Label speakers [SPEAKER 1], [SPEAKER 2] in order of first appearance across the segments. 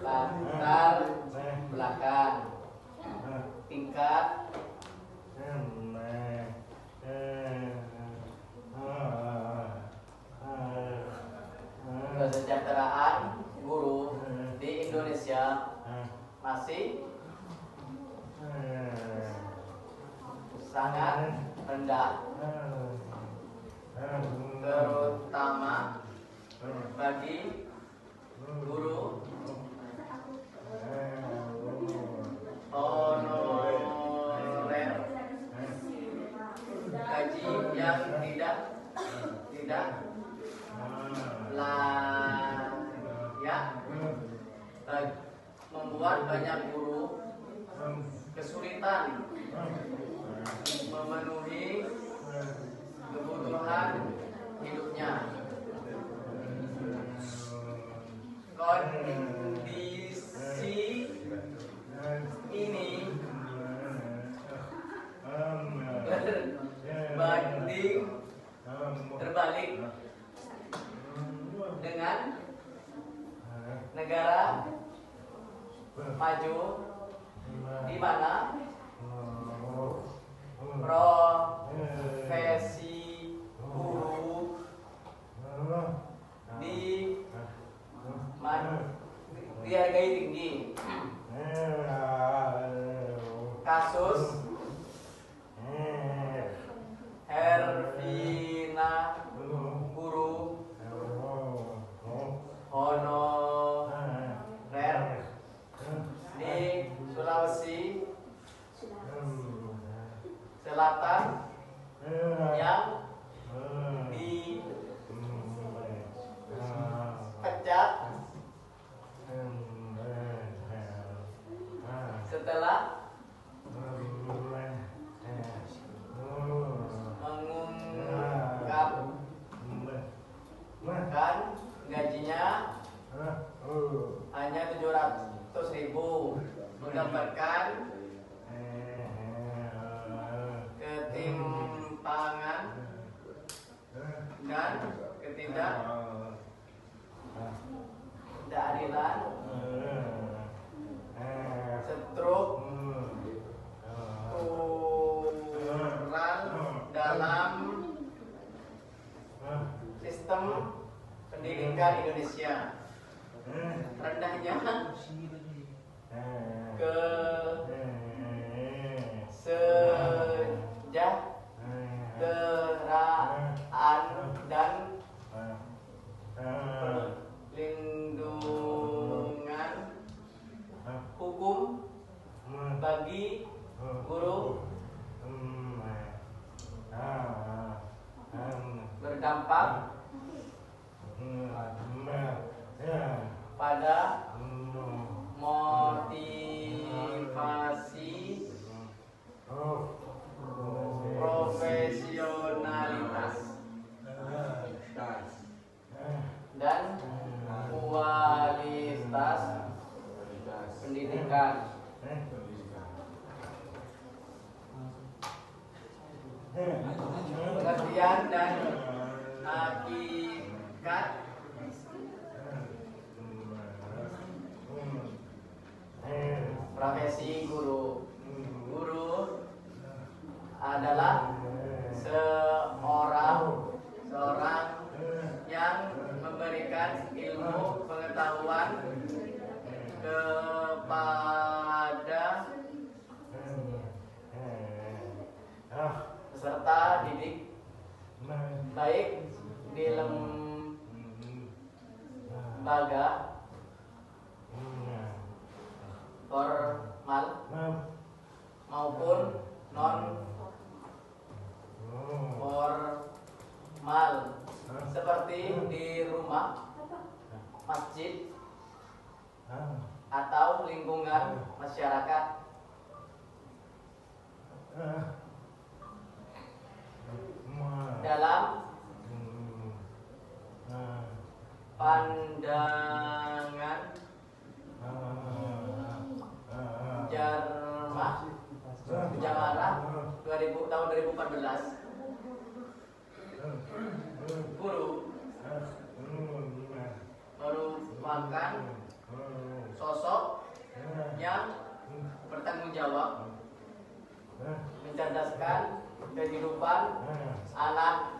[SPEAKER 1] latar belakang, tingkat, kesejahteraan guru di Indonesia masih sangat rendah, terutama bagi guru honorer, gaji yang tidak layak, membuat banyak guru kesulitan memenuhi kebutuhan hidupnya. Kondisi ini terbalik dengan negara maju di mana profesi guru dihargai tinggi. Kasus Hervina, guru honorer di Sulawesi Selatan yang dipecat setelah mengungkapkan gajinya hanya 700.000, mendapatkan ketimpangan dan ketidakadilan, stroke, kurang dalam sistem pendidikan Indonesia, rendahnya kesejahteraan dan perlindungan hukum bagi guru berdampak pada motivasi profesionalitas dan kualitas pendidikan. Pengertian dan hakikat profesi guru. Guru adalah seorang yang memberikan ilmu pengetahuan kepada peserta didik, baik di lembaga formal maupun non formal, seperti di rumah, masjid, atau lingkungan masyarakat. Dalam pandangan Jamarah 2000 tahun 2014. Guru merupakan sosok yang bertanggung jawab mencerdaskan kehidupan anak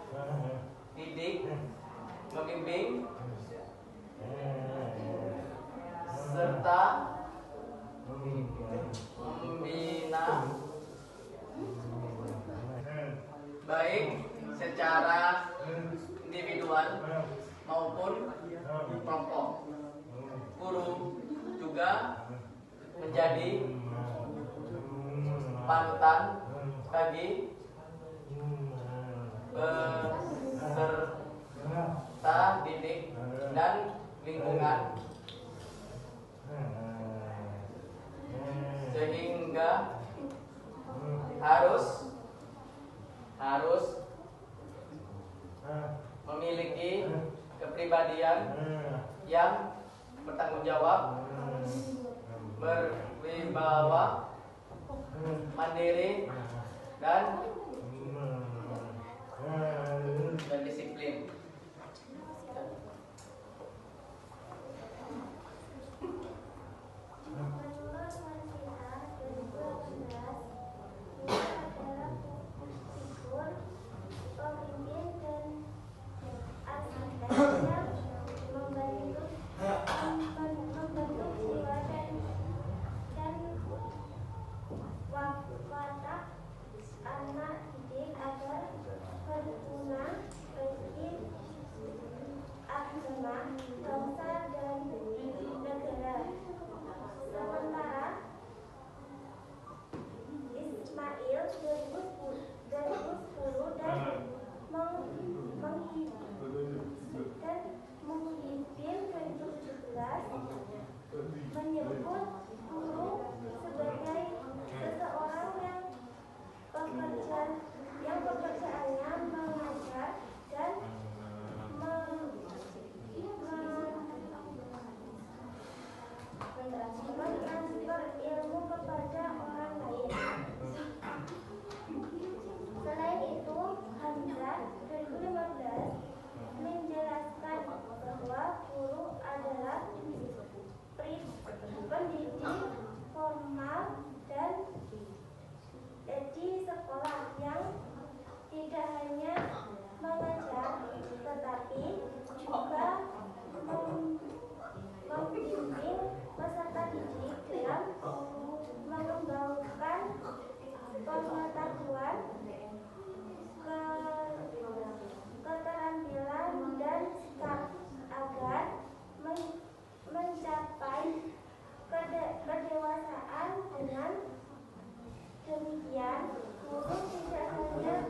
[SPEAKER 1] didik, membimbing serta membina baik secara individual maupun kelompok. Guru juga menjadi panutan bagi peserta didik dan lingkungan, sehingga harus memiliki kepribadian yang bertanggung jawab, berwibawa, mandiri, dan disiplin.
[SPEAKER 2] Menyebut guru sebagai seseorang yang pekerjaannya mengajar dan mentransfer ilmu kepada orang lain. Selain itu, Hamzah 2015 menjelaskan bahwa guru adalah pendidik formal dan di sekolah yang tidak hanya mengajar tetapi juga membimbing peserta didik dalam mengembangkan pengetahuan, keterampilan dan sikap agar mencapai kedewasaan. Dengan demikian, guru tidak hanya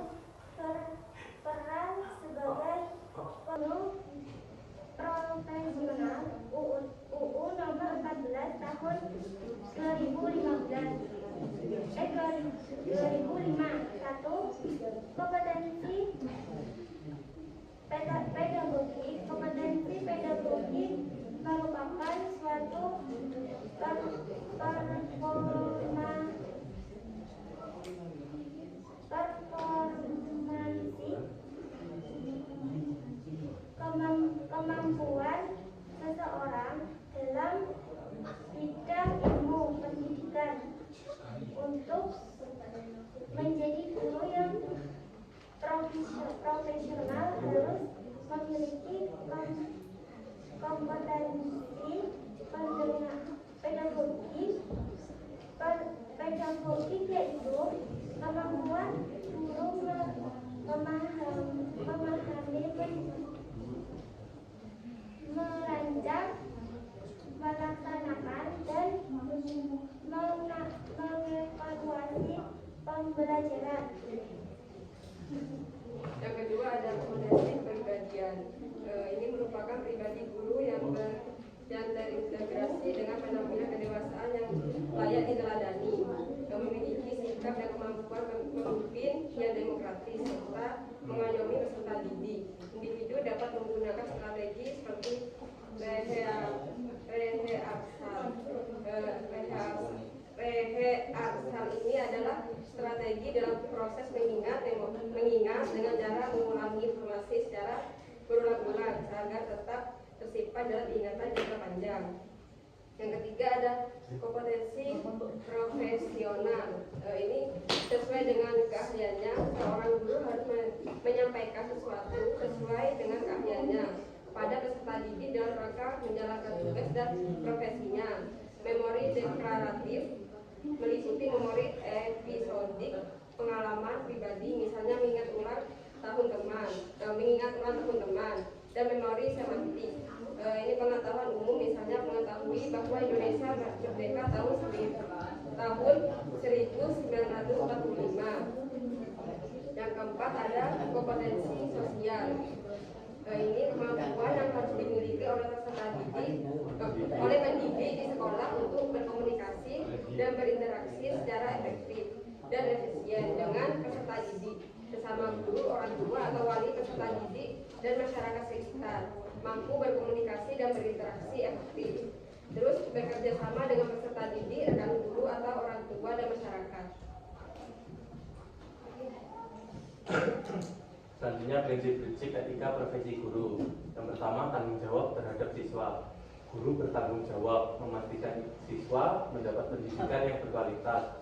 [SPEAKER 2] berperan sebagai penuh profesional. UU nomor 14 tahun 2005 1. Kompetensi pedagogi. Kompetensi pedagogi merupakan suatu kemampuan seseorang dalam bidang ilmu pendidikan untuk menjadi guru yang profesional harus memiliki kompetensi pedagogik, yaitu kemampuan guru memahami, merancang, melaksanakan, dan mengevaluasi pembelajaran.
[SPEAKER 3] Yang kedua ada kompetensi kepribadian. Ini merupakan pribadi guru yang terintegrasi dengan penampilan kedewasaan yang layak diteladani, memiliki sikap dan kemampuan memimpin yang demokratis serta mengayomi peserta didik. Individu dapat menggunakan strategi seperti rehabilitasi, strategi dalam proses mengingat dengan cara mengulangi informasi secara berulang-ulang agar tetap tersimpan dalam ingatan jangka panjang. Yang ketiga ada kompetensi profesional. Ini sesuai dengan keahliannya, seorang guru harus menyampaikan sesuatu sesuai dengan keahliannya pada peserta didik dalam rangka menjalankan tugas dan profesinya. Memori deklaratif meliputi memori episodik pengalaman pribadi, misalnya mengingat ulang tahun teman, dan memori semantik. Ini pengetahuan umum, misalnya mengetahui bahwa Indonesia merdeka tahun 1945. Yang keempat ada kompetensi sosial. Ini kemampuan yang harus dimiliki oleh peserta didik, oleh pendidik di sekolah untuk berkomunikasi dan berinteraksi secara efektif dan efisien dengan peserta didik, sesama guru, orang tua atau wali peserta didik, dan masyarakat sekitar, mampu berkomunikasi dan berinteraksi efektif. Terus bekerja sama dengan peserta didik, rekan guru atau orang tua dan masyarakat.
[SPEAKER 4] Selanjutnya prinsip-prinsip etika profesi guru. Yang pertama, tanggung jawab terhadap siswa. Guru bertanggung jawab memastikan siswa mendapat pendidikan yang berkualitas.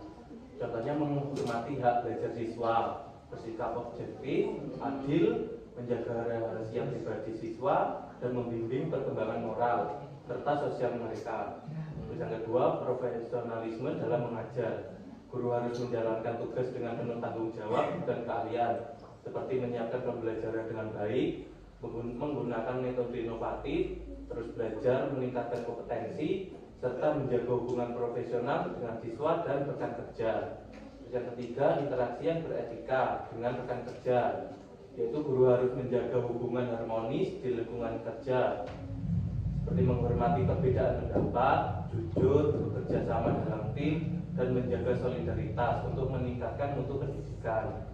[SPEAKER 4] Contohnya menghormati hak belajar siswa, bersikap objektif, adil, menjaga rahasia pribadi siswa, dan membimbing perkembangan moral serta sosial mereka. Terus yang kedua, profesionalisme dalam mengajar. Guru harus menjalankan tugas dengan penuh tanggung jawab dan keahlian, seperti menyiapkan pembelajaran dengan baik, menggunakan metode inovatif, terus belajar meningkatkan kompetensi, serta menjaga hubungan profesional dengan siswa dan rekan kerja. Terus yang ketiga, interaksi yang beretika dengan rekan kerja, yaitu guru harus menjaga hubungan harmonis di lingkungan kerja, seperti menghormati perbedaan pendapat, jujur, bekerja sama dalam tim, dan menjaga solidaritas untuk meningkatkan mutu pendidikan.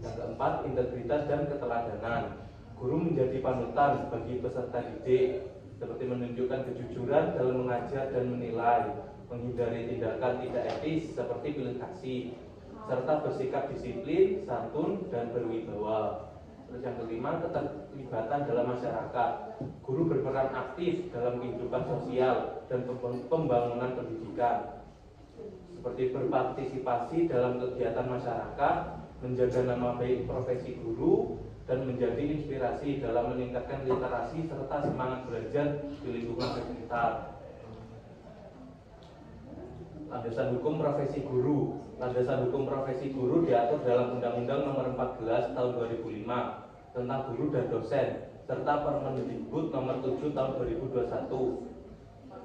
[SPEAKER 4] Yang keempat, integritas dan keteladanan. Guru menjadi panutan bagi peserta didik, seperti menunjukkan kejujuran dalam mengajar dan menilai, menghindari tindakan tidak etis seperti pilih kasih, serta bersikap disiplin, santun, dan berwibawa. Terus yang kelima, keterlibatan dalam masyarakat. Guru berperan aktif dalam kehidupan sosial dan pembangunan pendidikan, seperti berpartisipasi dalam kegiatan masyarakat, menjaga nama baik profesi guru, dan menjadi inspirasi dalam meningkatkan literasi serta semangat belajar di lingkungan sekitar. Landasan hukum profesi guru. Landasan hukum profesi guru diatur dalam Undang-Undang Nomor 14 Tahun 2005 tentang guru dan dosen, serta Permendikbud Nomor 7 Tahun 2021,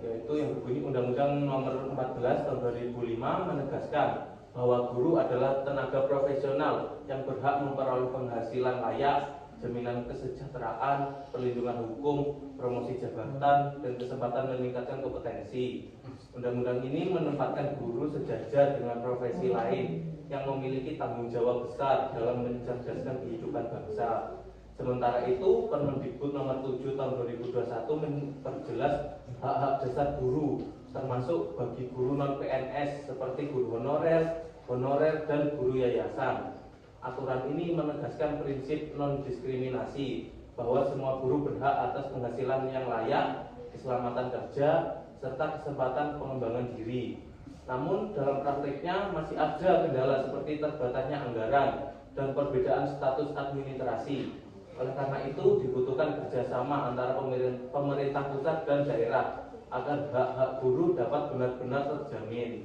[SPEAKER 4] yaitu yang berbunyi Undang-Undang Nomor 14 Tahun 2005 menegaskan bahwa guru adalah tenaga profesional yang berhak memperoleh penghasilan layak, jaminan kesejahteraan, perlindungan hukum, promosi jabatan, dan kesempatan meningkatkan kompetensi. Undang-undang ini menempatkan guru sejajar dengan profesi lain yang memiliki tanggung jawab besar dalam mencerdaskan kehidupan bangsa. Sementara itu, Permendikbud Nomor 7 Tahun 2021 memperjelas hak-hak dasar guru, termasuk bagi guru non-PNS seperti guru honorer, dan guru yayasan. Aturan ini menegaskan prinsip non-diskriminasi, bahwa semua guru berhak atas penghasilan yang layak, keselamatan kerja, serta kesempatan pengembangan diri. Namun dalam praktiknya masih ada kendala seperti terbatasnya anggaran dan perbedaan status administrasi. Oleh karena itu dibutuhkan kerjasama antara pemerintah pusat dan daerah agar hak-hak guru dapat benar-benar terjamin.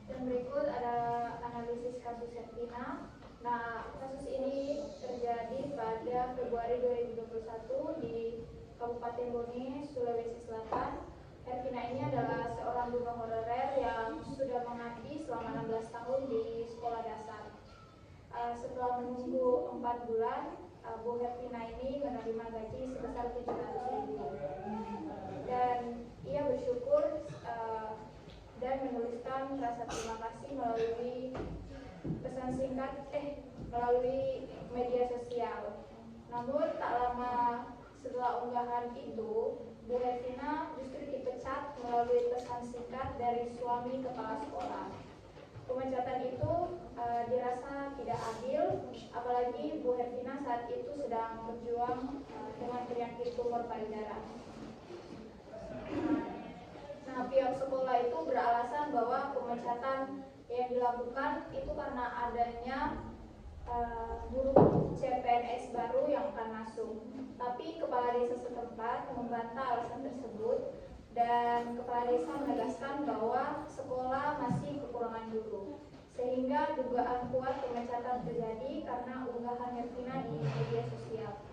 [SPEAKER 2] Dan berikut ada analisis kasus Hervina. Nah, kasus ini terjadi pada Februari 2021 di Kabupaten Bone, Sulawesi Selatan. Hervina ini adalah seorang guru honorer yang sudah mengabdi selama 16 tahun di sekolah dasar. Setelah menunggu 4 bulan, Bu Hervina ini menerima gaji sebesar 700.000, dan ia bersyukur dan menuliskan rasa terima kasih melalui pesan singkat melalui media sosial. Namun tak lama setelah unggahan itu, Bu Hervina justru dipecat melalui pesan singkat dari suami kepala sekolah. Pemecatan itu dirasa tidak adil, apalagi Bu Hervina saat itu sedang berjuang dengan penyakit tumor payudara. Nah, pihak sekolah itu beralasan bahwa pemecatan yang dilakukan itu karena adanya guru CPNS baru yang akan masuk. Tapi Kepala Desa setempat membantah alasan tersebut dan Kepala Desa menegaskan bahwa sekolah masih kekurangan guru. Sehingga dugaan kuat pemecatan terjadi karena unggahan Hervina di media sosial.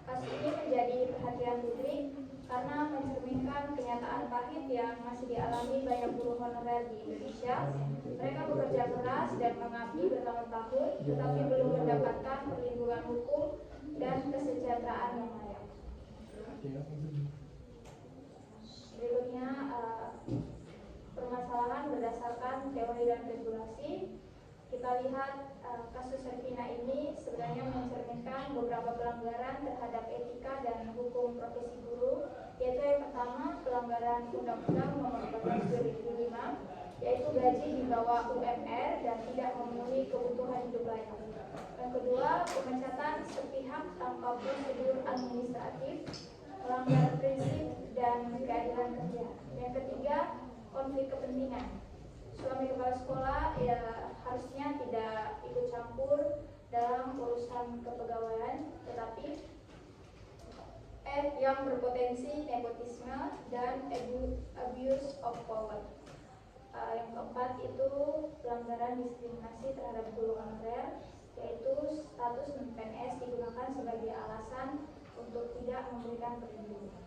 [SPEAKER 2] Kasus ini menjadi perhatian publik karena mencerminkan kenyataan pahit yang masih dialami banyak guru honorer di Indonesia. Mereka bekerja keras dan mengabdi bertahun-tahun, tetapi belum mendapatkan perlindungan hukum dan kesejahteraan yang layak. Berikutnya permasalahan berdasarkan teori dan regulasi. Kita lihat kasus Hervina ini sebenarnya mencerminkan beberapa pelanggaran terhadap etika dan hukum profesi guru, yaitu yang pertama pelanggaran Undang-Undang Nomor 14 2005, yaitu gaji di bawah UMR dan tidak memenuhi kebutuhan hidup layak. Yang kedua, pemecatan sepihak tanpa prosedur administratif, melanggar prinsip dan keadilan kerja. Yang ketiga, konflik kepentingan. Suami kepala sekolah harusnya tidak ikut campur dalam urusan kepegawaian, tetapi yang berpotensi nepotisme dan abuse of power. Yang keempat itu pelanggaran diskriminasi terhadap guru honorer, yaitu status PNS digunakan sebagai alasan untuk tidak memberikan perlindungan.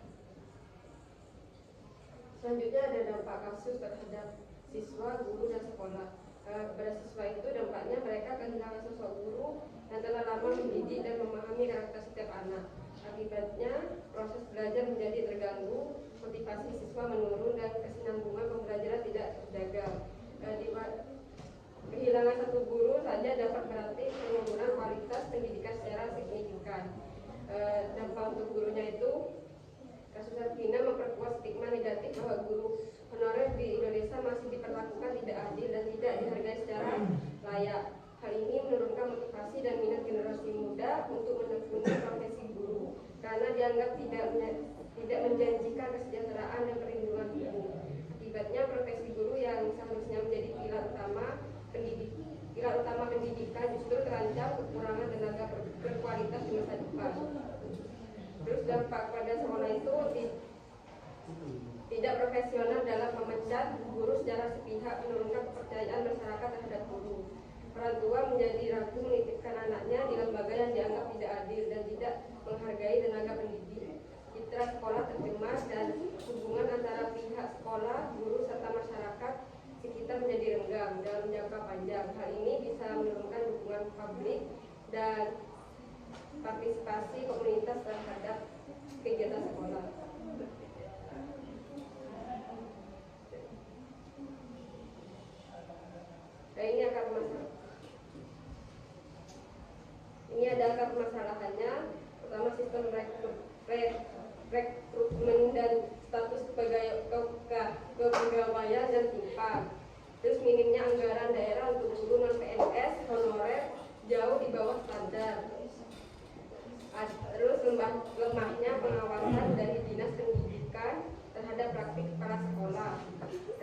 [SPEAKER 3] Selanjutnya ada dampak kasus terhadap siswa, guru, dan sekolah. Pada siswa itu dampaknya mereka kehilangan sosok guru yang telah lama mendidik dan memahami karakter setiap anak. Akibatnya proses belajar menjadi terganggu, motivasi siswa menurun dan kesinambungan pembelajaran tidak terjaga. Kehilangan satu guru saja dapat berarti penurunan kualitas pendidikan secara signifikan. Dampak untuk gurunya itu, kasus Hervina memperkuat stigma negatif bahwa guru honorer di Indonesia masih diperlakukan tidak adil dan tidak dihargai secara layak. Hal ini menurunkan motivasi dan minat generasi muda untuk menekuni profesi guru karena dianggap tidak menjanjikan kesejahteraan dan perlindungan hukum. Akibatnya profesi guru yang seharusnya menjadi pilar utama pendidikan justru terancam kekurangan tenaga berkualitas di masa depan. Terus dampak pada sekolah itu tidak profesional dalam memecat guru secara sepihak, menurunkan kepercayaan masyarakat terhadap guru. Orang tua menjadi ragu menitipkan anaknya di lembaga yang dianggap tidak adil dan tidak menghargai tenaga pendidik. Citra sekolah tercemar dan hubungan antara pihak sekolah, guru serta masyarakat sekitar menjadi renggang dalam jangka panjang. Hal ini bisa menurunkan dukungan publik dan partisipasi komunitas terhadap kegiatan sekolah. Nah, ini akar masalah. Ini ada akar permasalahannya. Pertama, sistem rekrutmen dan status kepegawaian dan timpang. Terus minimnya anggaran daerah untuk guru non PNS honorer jauh di bawah standar. Terus lemahnya pengawasan dari dinas pendidikan terhadap praktik kepala sekolah.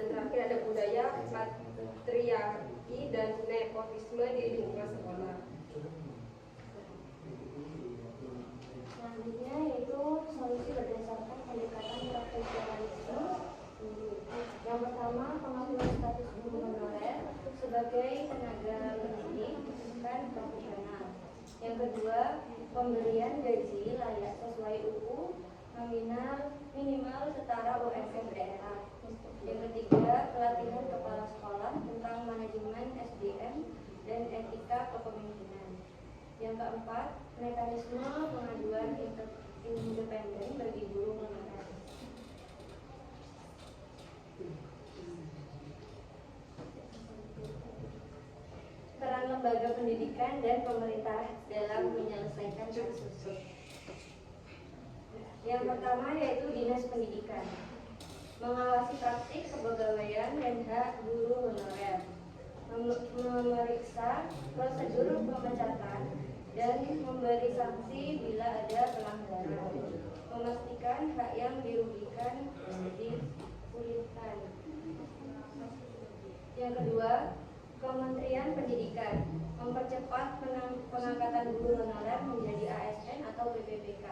[SPEAKER 3] Dan terakhir ada budaya patriarki dan nepotisme di lingkungan sekolah.
[SPEAKER 2] Selanjutnya yaitu solusi berdasarkan pendekatan profesionalisme. Yang pertama, pengakuan status guru honorer sebagai tenaga pendidik dan profesional. Yang kedua, pemberian gaji layak sesuai UU minimal setara UMR daerah. Yang ketiga, pelatihan kepala sekolah tentang manajemen SDM dan etika kepemimpinan. Yang keempat, mekanisme pengaduan independen bagi guru honorer. Peran lembaga pendidikan dan pemerintah dalam menyelesaikan kasus. Yang pertama yaitu Dinas Pendidikan, mengawasi praktik kepegawaian dan hak guru honorer,
[SPEAKER 3] memeriksa prosedur pemecatan dan memberi sanksi bila ada pelanggaran, memastikan hak yang dirugikan dipulihkan. Yang kedua, Kementerian Pendidikan mempercepat pengangkatan guru honorer menjadi ASN atau PPPK.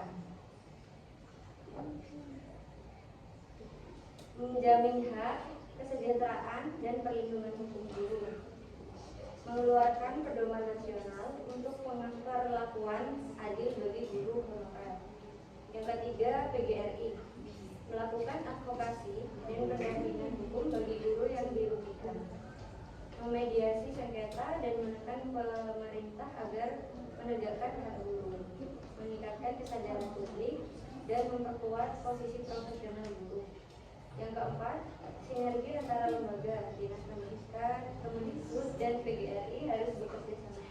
[SPEAKER 3] Menjamin hak, kesejahteraan, dan perlindungan hukum guru. Mengeluarkan pedoman nasional untuk pemberlakuan adil bagi guru honorer. Yang ketiga, PGRI melakukan advokasi dan pendampingan hukum bagi guru yang dirugikan, memediasi sengketa dan menekan pemerintah agar menegakkan hak guru, meningkatkan kesadaran publik, dan memperkuat posisi profesional guru. Yang keempat, sinergi antara lembaga, Dinas Pendidikan, Kemendikbud, dan PGRI harus bekerja sama.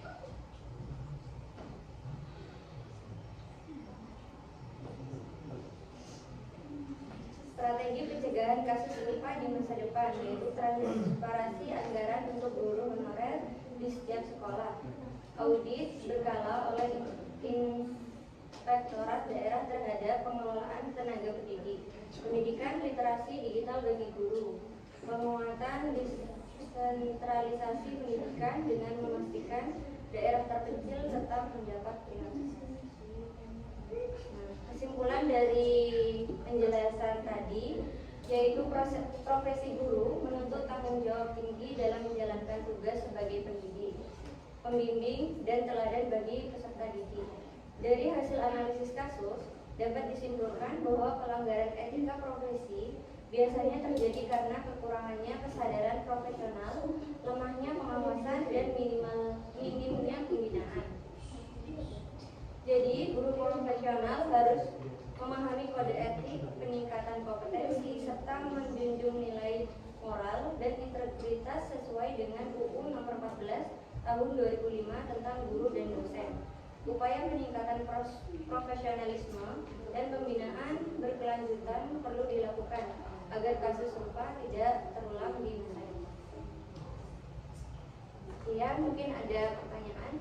[SPEAKER 3] Strategi pencegahan kasus serupa di masa depan, yaitu transparansi anggaran untuk guru honorer di setiap sekolah, audit berkala oleh Inspektorat Daerah terhadap pengelolaan tenaga pendidik, pendidikan literasi digital bagi guru, penguatan desentralisasi pendidikan dengan memastikan daerah terpencil tetap mendapat prioritas. Kesimpulan dari penjelasan tadi yaitu profesi guru menuntut tanggung jawab tinggi dalam menjalankan tugas sebagai pendidik, pembimbing, dan teladan bagi peserta didik. Dari hasil analisis kasus dapat disimpulkan bahwa pelanggaran etika profesi biasanya terjadi karena kekurangannya kesadaran profesional, lemahnya pengawasan, dan minimnya pembinaan. Jadi, guru profesional harus memahami kode etik, peningkatan kompetensi, serta menjunjung nilai moral dan integritas sesuai dengan UU Nomor 14 Tahun 2005 tentang guru dan dosen. Upaya peningkatan profesionalisme dan pembinaan berkelanjutan perlu dilakukan agar kasus serupa tidak terulang di masa depan. Ya, mungkin ada pertanyaan.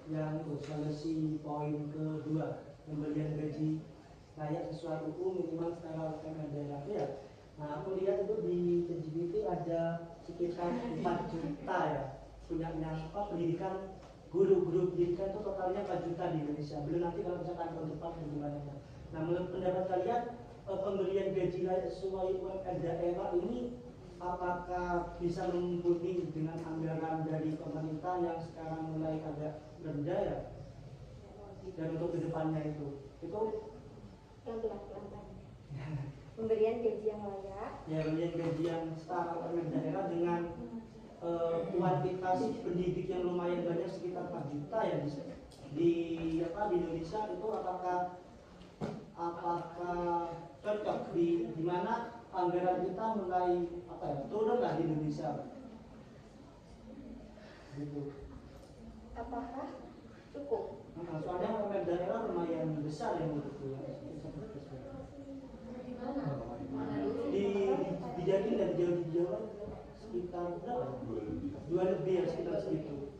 [SPEAKER 5] Yang solusi poin kedua, pemberian gaji layak sesuai UU minimal setara UMR daerah ya. Nah, aku lihat itu di LGBT ada sekitar 4 juta ya punya pendidikan guru pendidikan itu totalnya 4 juta di Indonesia. Belum nanti kalau misalkan tahun depan bagaimana. Nah, menurut pendapat kalian pemberian gaji layak sesuai UMR daerah ini apakah bisa mumpuni dengan anggaran dari pemerintah yang sekarang mulai agak rendah ya? Dan untuk kedepannya itu
[SPEAKER 3] pemberian gaji yang layak.
[SPEAKER 5] Ya, pemberian gaji yang setara UMR daerah dengan kuantitas pendidik yang lumayan banyak sekitar 4 juta ya di Indonesia itu apakah cocok di mana anggaran kita mulai turun lah di Indonesia gitu. Apakah cukup? Soalnya UMR daerah lumayan besar yang menurutku di Jatim dan di Jawa sekitar berapa? 2 lebih ya, sekitar segitu.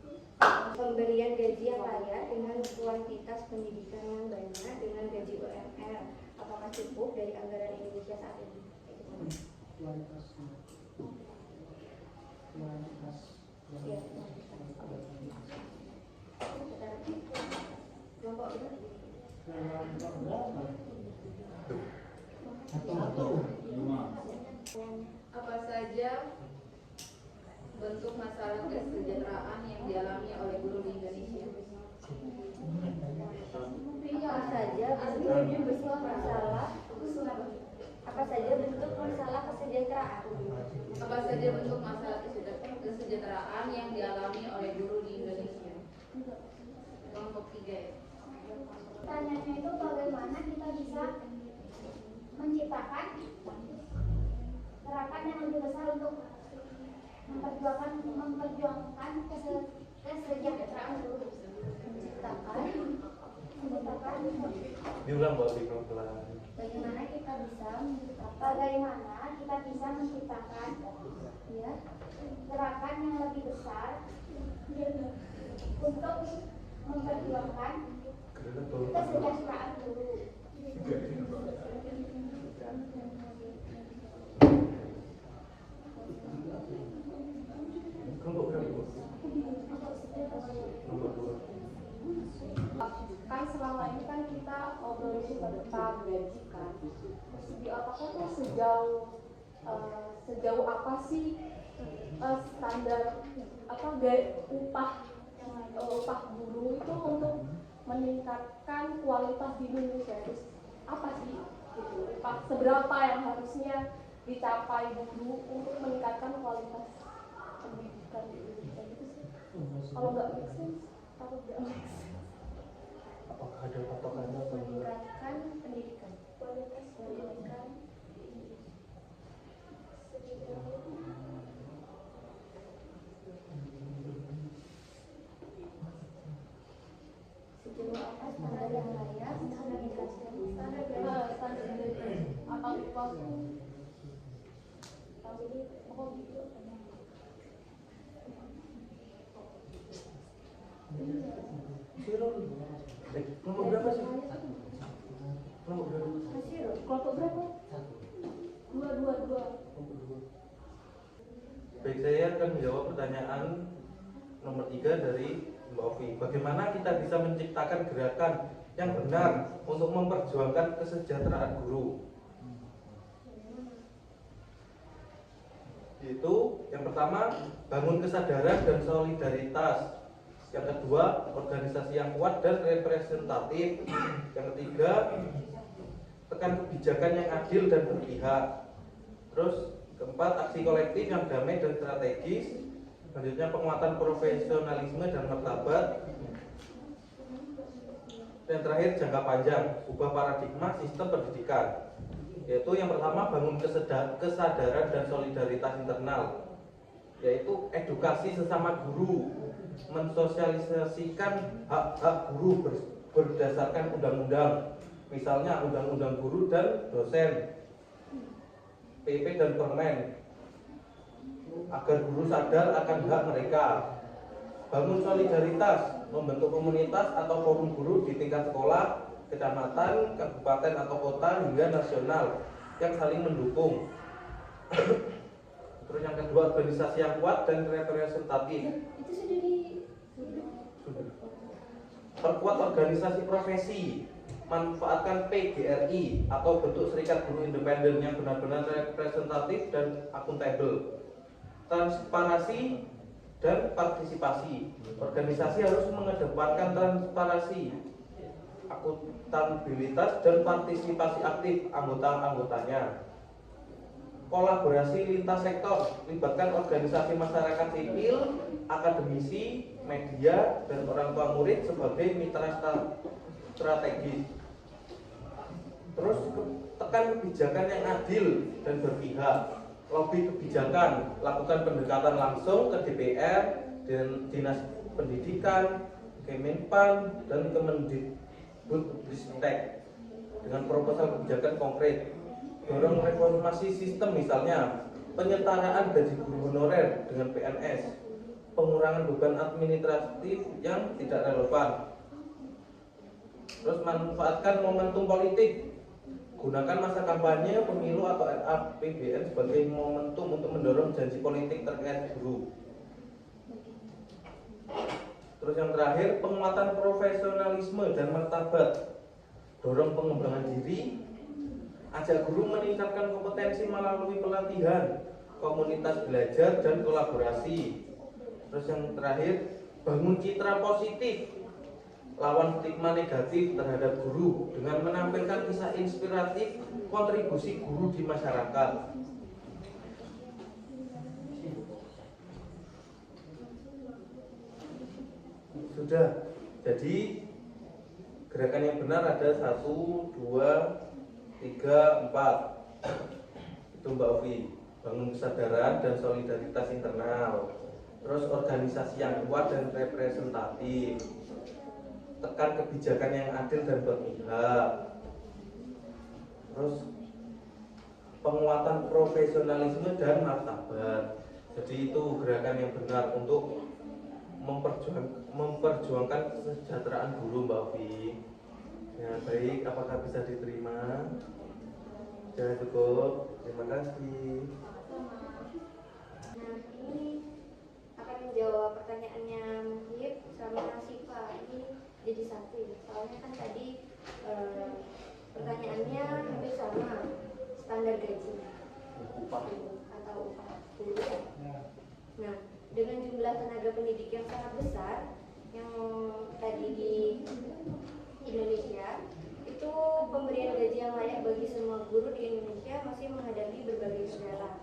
[SPEAKER 3] Pemberian gaji yang layak dengan kuantitas pendidikan yang banyak dengan gaji UMR, apakah cukup dari anggaran Indonesia saat ini?
[SPEAKER 5] Kualitas.
[SPEAKER 3] Ya. Kelompok berapa?
[SPEAKER 5] Satu.
[SPEAKER 6] Apa saja bentuk masalah kesejahteraan yang dialami oleh guru di Indonesia?
[SPEAKER 3] Apa saja bentuk masalah kesejahteraan?
[SPEAKER 6] Apa saja bentuk masalah kesejahteraan yang dialami oleh guru di Indonesia? Kelompok 3.
[SPEAKER 2] Pertanyaannya itu bagaimana kita bisa menciptakan gerakan yang lebih besar untuk memperjuangkan kesejahteraan guru.
[SPEAKER 4] Diulang Mbak Bikro pelan.
[SPEAKER 2] Bagaimana kita bisa menciptakan ya, gerakan yang lebih besar untuk memperjuangkan kesejahteraan guru.
[SPEAKER 3] Kan selama ini kan kita obrolin tentang gaji kan. Terus di otakku tuh sejauh apa sih standar upah guru itu untuk meningkatkan kualitas di Indonesia. Terus apa sih gitu, upah seberapa yang harusnya dicapai guru untuk meningkatkan kualitas pendidikan di Indonesia gitu sih. Kalau nggak make sense, kalau nggak make sense.
[SPEAKER 4] Apakah ada patokannya atau enggak?
[SPEAKER 2] Meningkatkan pendidikan, kualitas pendidikan sejauh apa standar yang layak sudah dijelaskan
[SPEAKER 3] Standar atau upah
[SPEAKER 2] jadi gitu.
[SPEAKER 4] Nomor berapa sih? Nomor berapa?
[SPEAKER 3] kelompok berapa? Dua.
[SPEAKER 4] Baik, saya akan menjawab pertanyaan nomor 3 dari Mbak Ovi. Bagaimana kita bisa menciptakan gerakan yang benar untuk memperjuangkan kesejahteraan guru? Yaitu yang pertama, bangun kesadaran dan solidaritas. Yang kedua, organisasi yang kuat dan representatif. Yang ketiga, tekan kebijakan yang adil dan berpihak. Terus keempat, aksi kolektif yang damai dan strategis. Selanjutnya, penguatan profesionalisme dan martabat. Dan terakhir, jangka panjang, ubah paradigma sistem pendidikan. Yaitu yang pertama, bangun kesadaran dan solidaritas internal, yaitu edukasi sesama guru, mensosialisasikan hak-hak guru berdasarkan undang-undang, misalnya undang-undang guru dan dosen, PP dan Permen, agar guru sadar akan hak mereka. Bangun solidaritas, membentuk komunitas atau forum guru di tingkat sekolah, kecamatan, kabupaten atau kota hingga nasional yang saling mendukung. Terus yang kedua, organisasi yang kuat dan representatif.
[SPEAKER 2] Itu sudah di
[SPEAKER 4] Perkuat organisasi profesi, manfaatkan PGRI atau bentuk serikat guru independen yang benar-benar representatif dan akuntabel. Transparansi dan partisipasi. Organisasi harus mengedepankan transparansi, akuntabilitas dan partisipasi aktif anggota-anggotanya. Kolaborasi lintas sektor, libatkan organisasi masyarakat sipil, akademisi, media, dan orang tua murid sebagai mitra strategis. Terus tekan kebijakan yang adil dan berpihak. Lobby kebijakan, lakukan pendekatan langsung ke DPR, dan Dinas Pendidikan, Kemenpan, dan Kemendikbudristek dengan proposal kebijakan konkret. Dorong reformasi sistem, misalnya penyetaraan gaji guru honorer dengan PNS, pengurangan beban administratif yang tidak relevan. Terus manfaatkan momentum politik, gunakan masa kampanye, pemilu atau APBN sebagai momentum untuk mendorong janji politik terkait guru. Terus yang terakhir, penguatan profesionalisme dan martabat, dorong pengembangan diri, ajak guru meningkatkan kompetensi melalui pelatihan, komunitas belajar, dan kolaborasi. Terus yang terakhir, bangun citra positif, lawan stigma negatif terhadap guru dengan menampilkan kisah inspiratif kontribusi guru di masyarakat. Sudah, jadi gerakan yang benar ada 1, 2, 3, 4. Itu Mbak Ovi. Bangun kesadaran dan solidaritas internal. Terus organisasi yang kuat dan representatif. Tekan kebijakan yang adil dan berpihak. Terus penguatan profesionalisme dan martabat. Jadi itu gerakan yang benar untuk memperjuangkan kesejahteraan guru, Mbak Ovi. Ya baik, apakah bisa diterima? Jangan cukup. Terima kasih.
[SPEAKER 2] Nah, ini akan menjawab pertanyaannya Muhib sama Siva. Ini jadi satu ya. Soalnya kan tadi pertanyaannya hampir sama, standar gaji
[SPEAKER 4] Upah
[SPEAKER 2] atau upah guru. Nah, dengan jumlah tenaga pendidik yang sangat besar yang tadi di Indonesia, itu pemberian gaji yang layak bagi semua guru di Indonesia masih menghadapi berbagai kendala.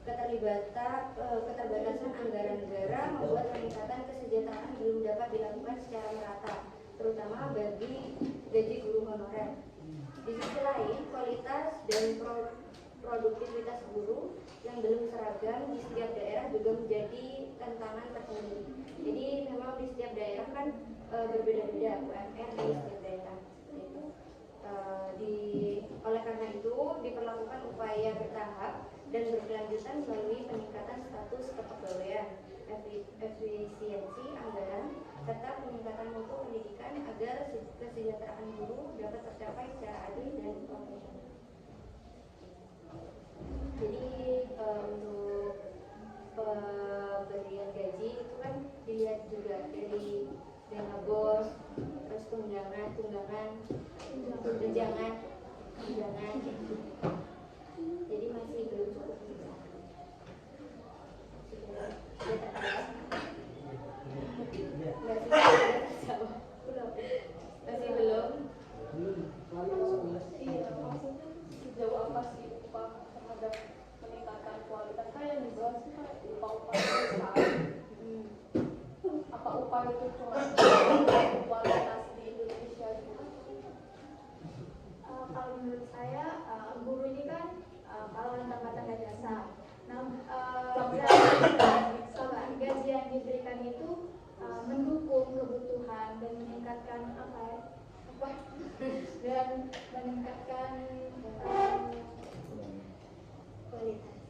[SPEAKER 2] Keterbatasan anggaran negara membuat peningkatan kesejahteraan belum dapat dilakukan secara merata, terutama bagi gaji guru honorer. Di sisi lain, kualitas dan produktivitas guru yang belum seragam di setiap daerah juga menjadi tantangan tersendiri. Jadi memang di setiap daerah kan berbeda-beda UMR di setiap daerah. Oleh karena itu diperlakukan upaya bertahap dan berkelanjutan melalui peningkatan status kepegawaian, efisiensi anggaran, serta peningkatan mutu pendidikan agar kesejahteraan guru dapat tercapai secara adil dan profesional. Jadi untuk pemberian gaji itu kan dilihat juga dari dana bos, terus tunjangan, jadi masih belum cukup. Masih belum.
[SPEAKER 7] Iya, maksudnya sejauh apa sih upah terhadap peningkatan kualitas? Kayak dibahas kan upah-upah besar. Apa upah itu cuma kualitas di Indonesia gitu?
[SPEAKER 2] Kalau menurut saya guru ini kan kalau tanda jasa. Nah, gaji yang diberikan itu mendukung kebutuhan dan meningkatkan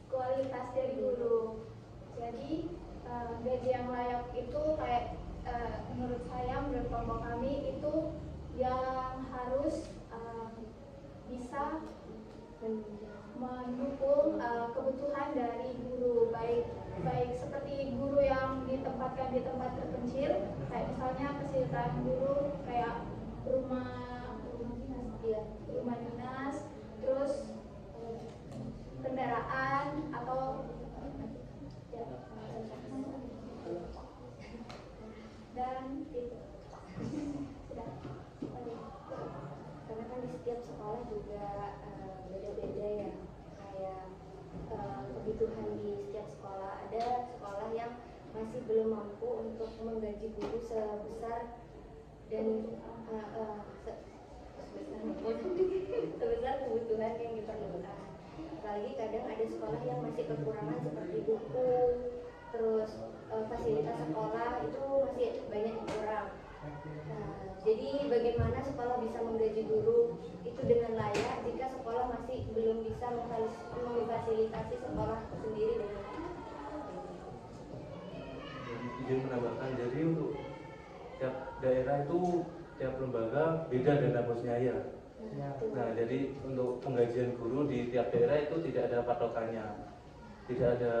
[SPEAKER 2] kualitas dari guru. Jadi gaji yang layak itu kayak menurut kelompok kami itu yang harus bisa mendukung kebutuhan dari guru, baik seperti guru yang ditempatkan di tempat terpencil, kayak misalnya kesejahteraan guru kayak rumah dinas, terus kendaraan atau dan itu sudah. Karena kan di setiap sekolah juga beda-beda ya, kayak kebutuhan di setiap sekolah. Ada sekolah yang masih belum mampu untuk menggaji guru sebesar kebutuhan yang diperlukan. Apalagi kadang ada sekolah yang masih kekurangan seperti buku, terus fasilitas sekolah itu masih banyak yang kurang. Jadi bagaimana sekolah bisa menggaji guru itu dengan layak jika sekolah masih belum bisa memfasilitasi sekolah sendiri dengan layak?
[SPEAKER 4] Izin menambahkan, jadi untuk tiap daerah itu tiap lembaga beda dana bosnya ya. Nah, jadi untuk penggajian guru di tiap daerah itu tidak ada patokannya, tidak ada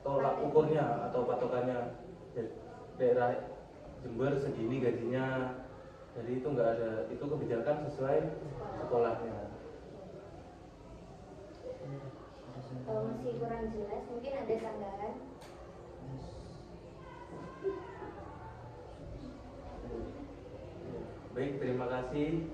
[SPEAKER 4] tolak ukurnya atau patokannya. Daerah Jember segini gajinya, jadi itu nggak ada, itu kebijakan sesuai sekolahnya.
[SPEAKER 2] Kalau masih kurang jelas, mungkin ada tambahan.
[SPEAKER 4] Baik, terima kasih